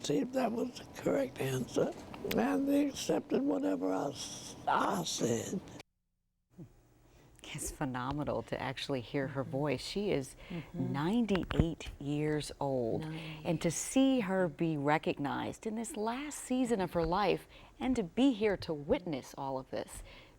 see if that was the correct answer. And they accepted whatever I said. It's phenomenal to actually hear her voice. She is 98 years old. And to see her be recognized in this last season of her life and to be here to witness all of this,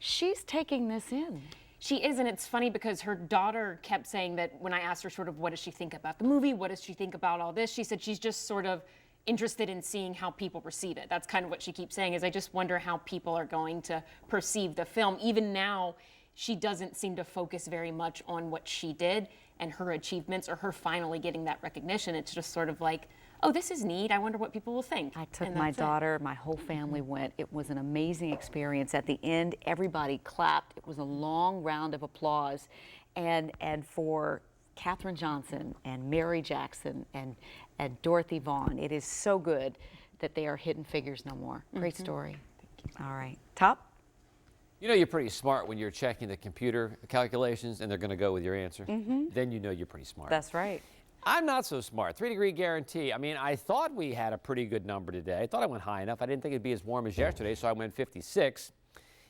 she's taking this in. She is, and it's funny because her daughter kept saying that when I asked her sort of what does she think about the movie, what does she think about all this, she said she's just sort of interested in seeing how people perceive it. That's kind of what she keeps saying, is I just wonder how people are going to perceive the film. Even now, she doesn't seem to focus very much on what she did and her achievements or her finally getting that recognition. It's just sort of like, oh, this is neat. I wonder what people will think. I took my daughter, my whole family went. It was an amazing experience. At the end, everybody clapped. It was a long round of applause. And for Katherine Johnson and Mary Jackson and Dorothy Vaughan, it is so good that they are Hidden Figures no more. Great story. Thank you. All right. Top? You know you're pretty smart when you're checking the computer calculations and they're going to go with your answer. Then you know you're pretty smart. That's right. I'm not so smart. 3-degree guarantee. I mean, I thought we had a pretty good number today. I thought I went high enough. I didn't think it'd be as warm as yesterday, so I went 56.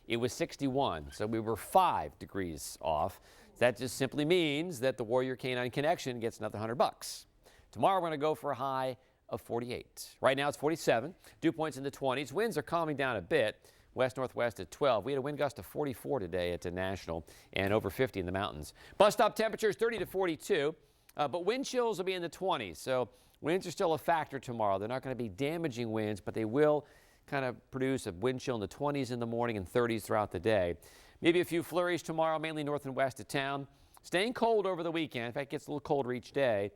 It was 61, so we were 5 degrees off. That just simply means that the Warrior Canine Connection gets another $100. Tomorrow we're going to go for a high of 48. Right now it's 47. Dew points in the 20s. Winds are calming down a bit. West-northwest at 12. We had a wind gust of 44 today at the National and over 50 in the mountains. Bus stop temperatures 30 to 42, but wind chills will be in the 20s. So winds are still a factor tomorrow. They're not going to be damaging winds, but they will kind of produce a wind chill in the 20s in the morning and 30s throughout the day. Maybe a few flurries tomorrow, mainly north and west of town. Staying cold over the weekend. In fact, it gets a little colder each day.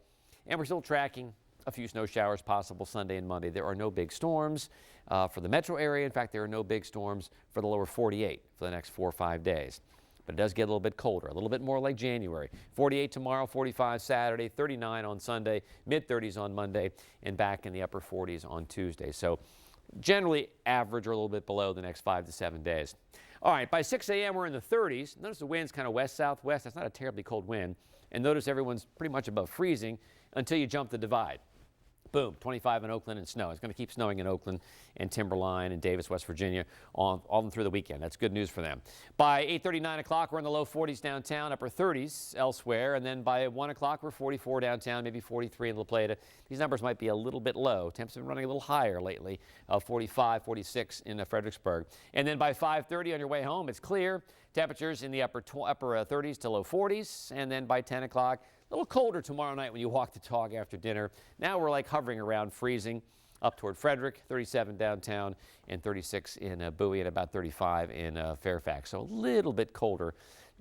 And we're still tracking a few snow showers possible Sunday and Monday. There are no big storms for the metro area. In fact, there are no big storms for the lower 48 for the next 4 or 5 days. But it does get a little bit colder, a little bit more like January. 48 tomorrow, 45 Saturday, 39 on Sunday, mid-30s on Monday, and back in the upper 40s on Tuesday. So generally average or a little bit below the next 5 to 7 days. All right, by 6 a.m. we're in the 30s. Notice the wind's kind of west-southwest. That's not a terribly cold wind. And notice everyone's pretty much above freezing until you jump the divide. Boom, 25 in Oakland and snow. It's going to keep snowing in Oakland and Timberline and Davis, West Virginia, all through the weekend. That's good news for them. By 8:30, 9 o'clock, we're in the low 40s downtown, upper 30s elsewhere. And then by 1 o'clock, we're 44 downtown, maybe 43 in La Plata. These numbers might be a little bit low. Temps have been running a little higher lately, 45, 46 in Fredericksburg. And then by 5:30 on your way home, it's clear. Temperatures in the upper 30s to low 40s. And then by 10 o'clock, a little colder tomorrow night when you walk the dog after dinner. Now we're like hovering around freezing up toward Frederick, 37 downtown and 36 in Bowie and about 35 in Fairfax. So a little bit colder.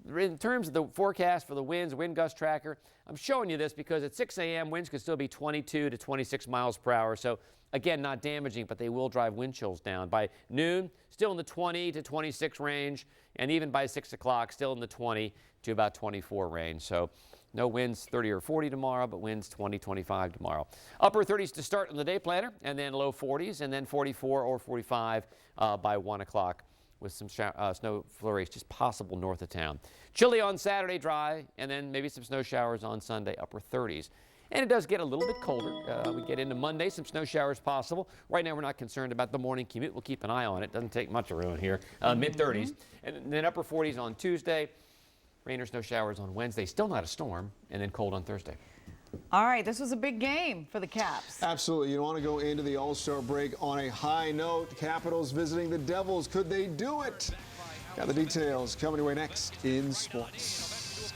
In terms of the forecast for the winds, wind gust tracker, I'm showing you this because at 6 a.m. winds could still be 22 to 26 miles per hour. So again, not damaging, but they will drive wind chills down. By noon, still in the 20 to 26 range, and even by 6 o'clock, still in the 20 to about 24 range. So no winds 30 or 40 tomorrow, but winds 20, 25 tomorrow. Upper 30s to start on the day planner, and then low 40s, and then 44 or 45 by 1 o'clock with some snow flurries just possible north of town. Chilly on Saturday, dry, and then maybe some snow showers on Sunday, upper 30s. And it does get a little bit colder. We get into Monday, some snow showers possible. Right now, we're not concerned about the morning commute. We'll keep an eye on it. Doesn't take much around here. Mid-30s. And then upper 40s on Tuesday. Rain or snow showers on Wednesday. Still not a storm. And then cold on Thursday. All right, this was a big game for the Caps. Absolutely. You want to go into the All-Star break on a high note. Capitals visiting the Devils. Could they do it? Got the details coming your way next in sports.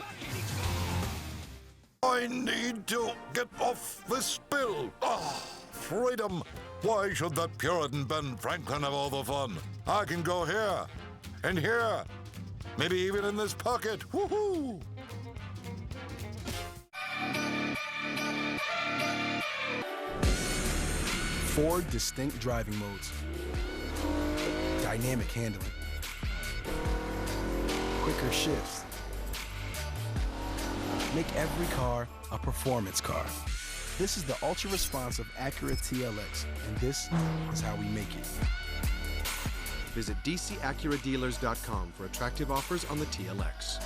I need to get off this bill. Ah, freedom. Why should that Puritan Ben Franklin have all the fun? I can go here and here. Maybe even in this pocket. Woohoo! Four distinct driving modes. Dynamic handling. Quicker shifts. Make every car a performance car. This is the ultra-responsive Acura TLX, and this is how we make it. Visit DCAcuraDealers.com for attractive offers on the TLX.